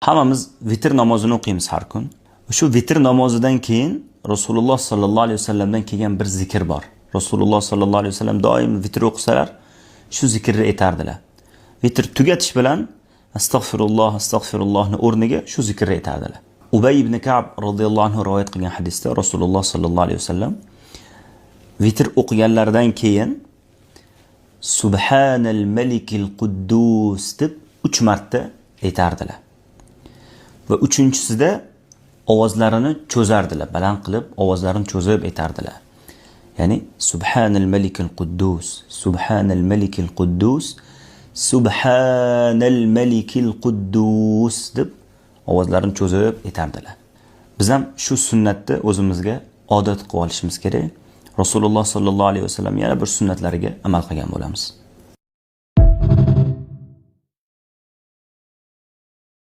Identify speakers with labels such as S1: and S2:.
S1: Hammamiz vitr namozini o'qiymiz har kun. Shu vitr namozidan keyin Rasululloh sallallohu alayhi vasallamdan kelgan bir zikr bor. Rasululloh sallallohu alayhi vasallam doim vitr o'qisalar, shu zikrni aytardilar. Vitr tugatish bilan astag'firullohni o'rniga shu zikrni aytardilar. Ubay ibn Ka'b radhiyallohu anhu rivoyat qilgan hadisda Rasululloh sallallohu alayhi vasallam vitr o'qiganlaridan keyin Subhanal malikil quddus deb 3 marta aytardilar. Va uchinchisida ovozlarini cho'zardilar, baland qilib ovozlarini cho'zib aytardilar. Ya'ni Subhanal malikil quddus, Subhanal malikil quddus, Subhanal malikil quddus deb ovozlarini cho'zib aytardilar. Biz ham shu sunnatni o'zimizga odat qilib olishimiz kerak. Rasululloh sallallohu alayhi vasallam yana bir sunnatlariga amal qilgan bo'lamiz.